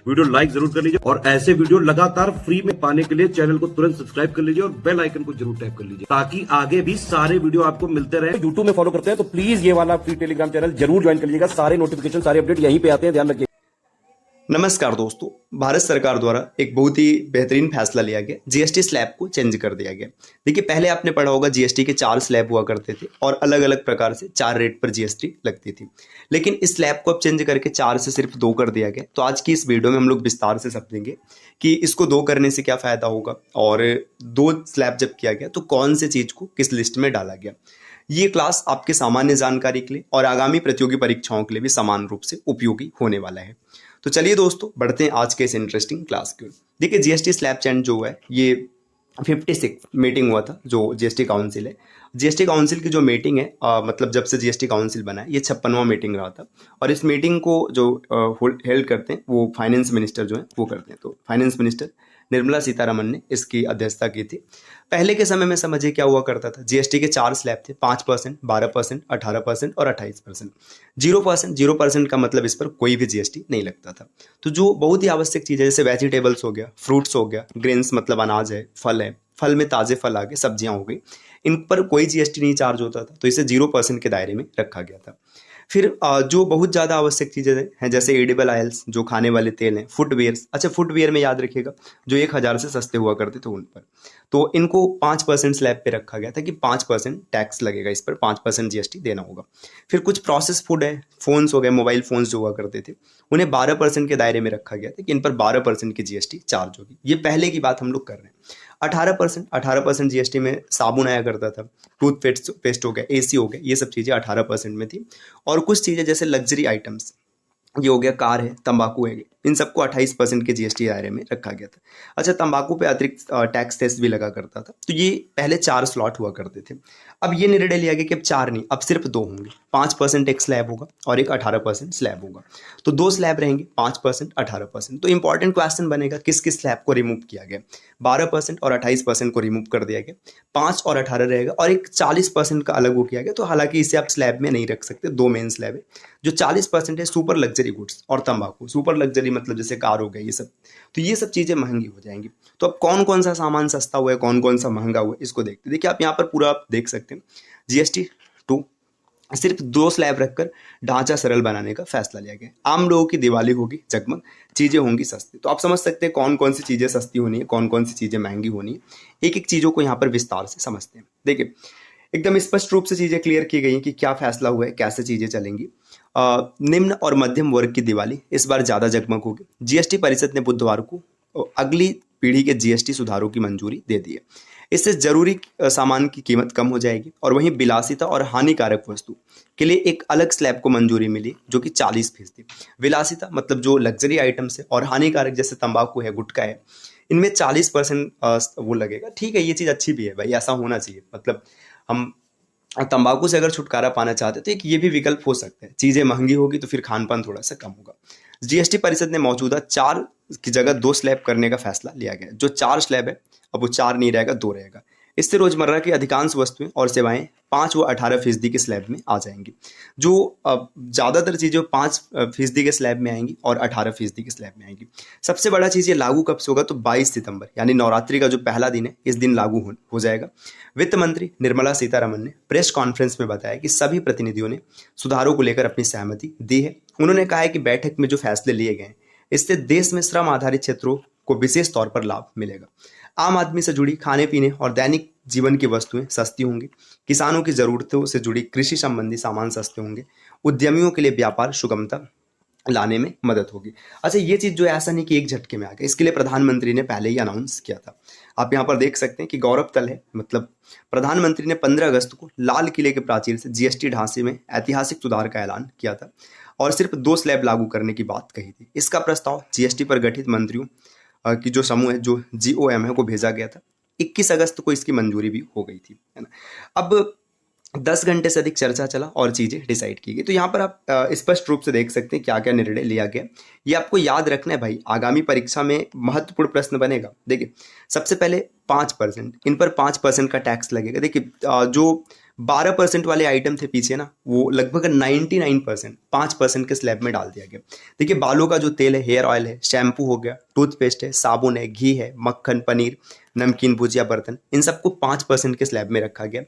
Video like जरूर कर लीजिए और ऐसे वीडियो लगातार फ्री में पाने के लिए चैनल को तुरंत सब्सक्राइब कर लीजिए और बेल आइकन को जरूर टैप कर लीजिए ताकि आगे भी सारे वीडियो आपको मिलते रहे। यूट्यूब में फॉलो करते हैं तो प्लीज ये वाला फ्री टेलीग्राम चैनल जरूर ज्वाइन कर लीजिएगा। सारे नोटिफिकेशन सारे अपडेट यहीं पे आते हैं, ध्यान रखिए। नमस्कार दोस्तों, भारत सरकार द्वारा एक बहुत ही बेहतरीन फैसला लिया गया। जीएसटी स्लैब को चेंज कर दिया गया। देखिए, पहले आपने पढ़ा होगा जीएसटी के 4 स्लैब हुआ करते थे और अलग अलग प्रकार से 4 रेट पर जीएसटी लगती थी, लेकिन इस स्लैब को अब चेंज करके 4 से सिर्फ 2 कर दिया गया। तो आज की इस वीडियो में हम लोग विस्तार से समझेंगे कि इसको 2 करने से क्या फायदा होगा और 2 स्लैब जब किया गया तो कौन से चीज को किस लिस्ट में डाला गया। ये क्लास आपके सामान्य जानकारी के लिए और आगामी प्रतियोगी परीक्षाओं के लिए भी समान रूप से उपयोगी होने वाला है। तो चलिए दोस्तों, बढ़ते हैं आज के इस इंटरेस्टिंग क्लास की ओर। देखिए, जीएसटी स्लैब चेंज जो है ये 56 मीटिंग हुआ था जो जीएसटी काउंसिल है। जीएसटी काउंसिल की जो मीटिंग है मतलब जब से जीएसटी काउंसिल बना है ये 56वां मीटिंग रहा था और इस मीटिंग को जो हेल्ड करते हैं वो फाइनेंस मिनिस्टर जो है वो करते हैं। तो फाइनेंस मिनिस्टर निर्मला सीतारमन ने इसकी अध्यक्षता की थी। पहले के समय में समझिए क्या हुआ करता था। जीएसटी के 4 स्लैब थे, 5%, 12%, 18% और 28%। 0% का मतलब इस पर कोई भी जीएसटी नहीं लगता था। तो जो बहुत ही आवश्यक चीज़ है जैसे वेजिटेबल्स हो गया, फ्रूट्स हो गया, ग्रेन्स मतलब अनाज है, फल में ताज़े फल आ गए, सब्जियां हो गई, इन पर कोई जीएसटी नहीं चार्ज होता था। तो इसे 0% के दायरे में रखा गया था। फिर जो बहुत ज़्यादा आवश्यक चीज़ें हैं जैसे एडिबल ऑयल्स जो खाने वाले तेल हैं, फुटवेयर्स, अच्छा फुटवेयर में याद रखिएगा जो 1000 से सस्ते हुआ करते थे उन पर, तो इनको 5% स्लैब पे रखा गया था कि 5% टैक्स लगेगा, इस पर 5% जीएसटी देना होगा। फिर कुछ प्रोसेस फूड है, फोन्स हो गए, मोबाइल फोन्स जो हुआ करते थे उन्हें 12% के दायरे में रखा गया था कि इन पर 12% की जीएसटी चार्ज होगी। ये पहले की बात हम लोग कर रहे हैं। 18% जीएसटी में साबुन आया करता था, टूथपेस्ट पेस्ट हो गया, एसी हो गया, ये सब चीज़ें 18% में थी। और कुछ चीज़ें जैसे लग्जरी आइटम्स, ये हो गया, कार है, तंबाकू है, इन सबको 28% के जीएसटी दायरे में रखा गया था। अच्छा, तंबाकू पे अतिरिक्त टैक्स सेस भी लगा करता था। तो ये पहले 4 स्लॉट हुआ करते थे। अब ये निर्णय लिया गया कि अब 4 नहीं, अब सिर्फ 2 होंगे। 5% एक स्लैब होगा और एक 18% स्लैब होगा। तो 2 स्लैब रहेंगे, 5%, 18%। तो इंपॉर्टेंट क्वेश्चन बनेगा किस किस स्लैब को रिमूव किया गया। 12% और 28% को रिमूव कर दिया गया, 5 और 18 रहेगा और एक 40% का अलग वो किया गया। तो हालांकि इसे आप स्लैब में नहीं रख सकते, 2 मेन स्लैब है। जो 40% है सुपर लग्जरी गुड्स और तंबाकू। सुपर लग्जरी मतलब जैसे कार हो गई, ये सब, तो ये सब चीज़ें महंगी हो जाएंगी। तो अब कौन कौन सा सामान सस्ता हुआ है, कौन कौन सा महंगा हुआ है, इसको देखते हैं। देखिए, आप यहाँ पर पूरा आप देख सकते हैं जीएसटी 2 सिर्फ 2 स्लैब रखकर ढांचा सरल बनाने का फैसला लिया गया। आम लोगों की दिवाली होगी जगमग, चीज़ें होंगी सस्ती। तो आप समझ सकते हैं कौन कौन सी चीज़ें सस्ती होनी है, कौन कौन सी चीज़ें महंगी होनी है। एक एक चीज़ों को यहाँ पर विस्तार से समझते हैं। देखिए, एकदम स्पष्ट रूप से चीज़ें क्लियर की गई हैं कि क्या फैसला हुआ है, कैसे चीज़ें चलेंगी। निम्न और मध्यम वर्ग की दिवाली इस बार ज़्यादा जगमग होगी। जीएसटी परिषद ने बुधवार को अगली पीढ़ी के जीएसटी सुधारों की मंजूरी दे दी है। इससे जरूरी सामान की कीमत कम हो जाएगी और वहीं विलासिता और हानिकारक वस्तु के लिए एक अलग स्लैब को मंजूरी मिली जो कि 40%। विलासिता मतलब जो लग्जरी आइटम्स है और हानिकारक जैसे तंबाकू है, गुटखा है, इनमें 40% वो लगेगा। ठीक है, ये चीज़ अच्छी भी है भाई, ऐसा होना चाहिए। मतलब हम तंबाकू से अगर छुटकारा पाना चाहते तो एक ये भी विकल्प हो सकता है। चीज़ें महंगी होगी तो फिर खान पान थोड़ा सा कम होगा। जीएसटी परिषद ने मौजूदा 4 की जगह 2 स्लैब करने का फैसला लिया गया। जो 4 स्लैब है अब वो 4 नहीं रहेगा, 2 रहेगा। इससे रोजमर्रा की अधिकांश वस्तुएं और सेवाएं 5 व 18% के स्लैब में आ जाएंगी। जो ज़्यादातर चीज़ें 5% के स्लैब में आएंगी और 18% के स्लैब में आएंगी। सबसे बड़ा चीज़ ये लागू कब से होगा तो 22 सितंबर यानी नवरात्रि का जो पहला दिन है इस दिन लागू हो जाएगा। वित्त मंत्री निर्मला सीतारमन ने प्रेस कॉन्फ्रेंस में बताया कि सभी प्रतिनिधियों ने सुधारों को लेकर अपनी सहमति दी है। उन्होंने कहा है कि बैठक में जो फैसले लिए गए हैं इससे देश में श्रम आधारित क्षेत्रों को विशेष तौर पर लाभ मिलेगा। आम आदमी से जुड़ी खाने पीने और दैनिक जीवन की वस्तुएं सस्ती होंगी। किसानों की जरूरतों से जुड़ी कृषि संबंधी सामान सस्ते होंगे। उद्यमियों के लिए व्यापार सुगमता लाने में मदद होगी। अच्छा, ये चीज़ जो ऐसा नहीं कि एक झटके में आ गया, इसके लिए प्रधानमंत्री ने पहले ही अनाउंस किया था। आप यहाँ पर देख सकते हैं कि गौरव तल है, मतलब प्रधानमंत्री ने 15 अगस्त को लाल किले के प्राचीर से जीएसटी ढांचे में ऐतिहासिक सुधार का ऐलान किया था और सिर्फ 2 स्लैब लागू करने की बात कही थी। इसका प्रस्ताव जीएसटी पर गठित मंत्रियों की जो समूह है, जो GOM है, को भेजा गया था। 21 अगस्त को इसकी मंजूरी भी हो गई थी, है ना। अब 10 घंटे से अधिक चर्चा चला और चीज़ें डिसाइड की गई। तो यहाँ पर आप स्पष्ट रूप से देख सकते हैं क्या क्या निर्णय लिया गया। ये आपको याद रखना है भाई, आगामी परीक्षा में महत्वपूर्ण प्रश्न बनेगा। देखिए, सबसे पहले 5%, इन पर 5% का टैक्स लगेगा। देखिए, जो 12% वाले आइटम थे पीछे ना, वो लगभग 99% 5% के स्लैब में डाल दिया गया। देखिए बालों का जो तेल है, हेयर ऑयल है, शैम्पू हो गया, टूथपेस्ट है, साबुन है, घी है, मक्खन, पनीर, नमकीन, भुजिया, बर्तन, इन सबको 5% के स्लैब में रखा गया।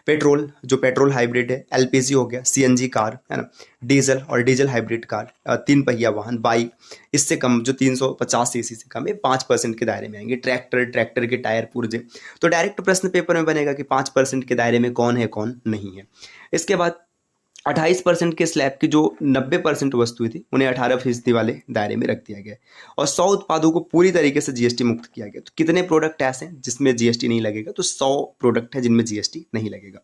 पेट्रोल, जो पेट्रोल हाइब्रिड है, एलपीजी हो गया, सीएनजी कार है ना, डीजल और डीजल हाइब्रिड कार, 3 पहिया वाहन, बाइक, इससे कम जो 350 सीसी से कम है 5% के दायरे में आएंगे। ट्रैक्टर, ट्रैक्टर के टायर, पुर्जे। तो डायरेक्ट प्रश्न पेपर में बनेगा कि 5% के दायरे में कौन है कौन नहीं है। इसके बाद 28% के स्लैब की जो 90% वस्तुएं थी उन्हें 18% वाले दायरे में रख दिया गया और 100 उत्पादों को पूरी तरीके से जीएसटी मुक्त किया गया। तो कितने प्रोडक्ट ऐसे हैं जिसमें जीएसटी नहीं लगेगा? तो 100 प्रोडक्ट है जिनमें जीएसटी नहीं लगेगा।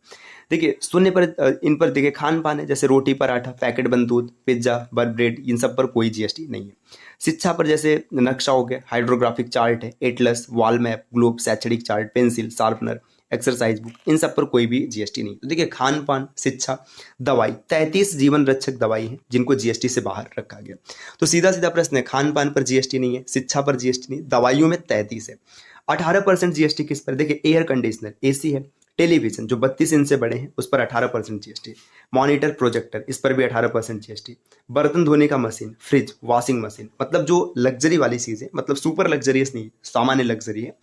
देखिए शून्य पर इन पर देखिए खान पान है, जैसे रोटी, पराठा, पैकेट बंद दूध, पिज्जा, ब्रेड, इन सब पर कोई जीएसटी नहीं है। शिक्षा पर जैसे नक्शा हो गया, हाइड्रोग्राफिक चार्ट है, एटलस, वॉल मैप, ग्लोब, शैक्षणिक chart, pencil, sharpener, exercise book, इन सब पर कोई भी जीएसटी नहीं। तो देखिए खान पान, शिक्षा, दवाई, 33 जीवन रक्षक दवाई हैं जिनको जीएसटी से बाहर रखा गया। तो सीधा सीधा प्रश्न है, खान पान पर जीएसटी नहीं है, शिक्षा पर जीएसटी नहीं, दवाइयों में 33 है। 18% जीएसटी किस पर? देखिए एयर कंडीशनर, एसी है, टेलीविजन जो 32 इंच से बड़े हैं उस पर 18% जीएसटी, मॉनिटर, प्रोजेक्टर, इस पर भी 18% जीएसटी, बर्तन धोने का मशीन, फ्रिज, वॉशिंग मशीन, मतलब जो लग्जरी वाली चीज़ है, मतलब सुपर लग्जरियस नहीं, सामान्य लग्जरी है,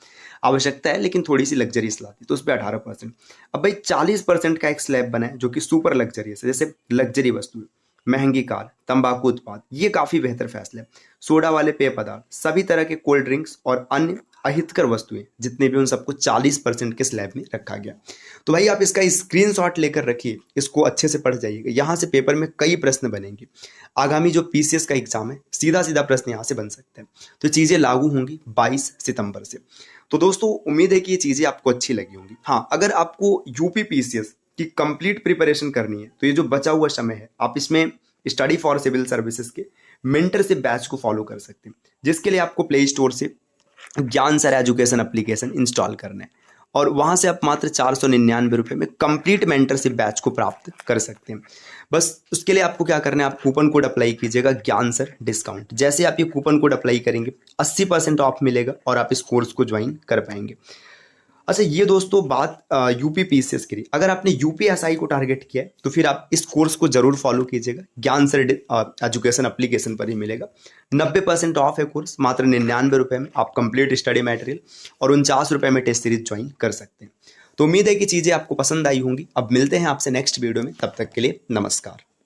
आवश्यकता है लेकिन थोड़ी सी लग्जरियस लाती, तो उस पर 18%। अब भाई 40% का एक स्लैब बना है जो कि सुपर लग्जरियस है, जैसे लग्जरी वस्तु, महंगी कार, तंबाकू उत्पाद, ये काफ़ी बेहतर फैसला है। सोडा वाले पेय पदार्थ, सभी तरह के कोल्ड ड्रिंक्स और अन्य अहितकर वस्तुएं जितने भी, उन सबको 40% के स्लैब में रखा गया। तो भाई आप इसका स्क्रीनशॉट लेकर रखिए, इसको अच्छे से पढ़ जाइएगा, यहाँ से पेपर में कई प्रश्न बनेंगे। आगामी जो पीसीएस का एग्जाम है सीधा सीधा प्रश्न यहाँ से बन सकते हैं। तो चीज़ें लागू होंगी 22 सितंबर से। तो दोस्तों उम्मीद है कि ये चीज़ें आपको अच्छी लगी होंगी। हाँ, अगर आपको यूपी पीसीएस की कंप्लीट प्रिपरेशन करनी है तो ये जो बचा हुआ समय है आप इसमें स्टडी फॉर सिविल सर्विसेज के मेंटरशिप बैच को फॉलो कर सकते हैं, जिसके लिए आपको प्ले स्टोर से ज्ञान सर एजुकेशन एप्लीकेशन इंस्टॉल करना है और वहाँ से आप मात्र 499 रुपये में कंप्लीट मेंटरशिप बैच को प्राप्त कर सकते हैं। बस उसके लिए आपको क्या करना है, आप कूपन कोड अप्लाई कीजिएगा, ज्ञान सर डिस्काउंट। जैसे आप ये कूपन कोड अप्लाई करेंगे 80% ऑफ मिलेगा और आप इस कोर्स को ज्वाइन कर पाएंगे। अच्छा ये दोस्तों बात यूपी पीसीएस की रही। अगर आपने यूपीएसआई को टारगेट किया है तो फिर आप इस कोर्स को जरूर फॉलो कीजिएगा, ज्ञान सर एजुकेशन एप्लीकेशन पर ही मिलेगा। 90% ऑफ है कोर्स, मात्र 99 रुपये में आप कंप्लीट स्टडी मटेरियल और 49 रुपये में टेस्ट सीरीज ज्वाइन कर सकते हैं। तो उम्मीद है कि चीज़ें आपको पसंद आई होंगी। अब मिलते हैं आपसे नेक्स्ट वीडियो में, तब तक के लिए नमस्कार।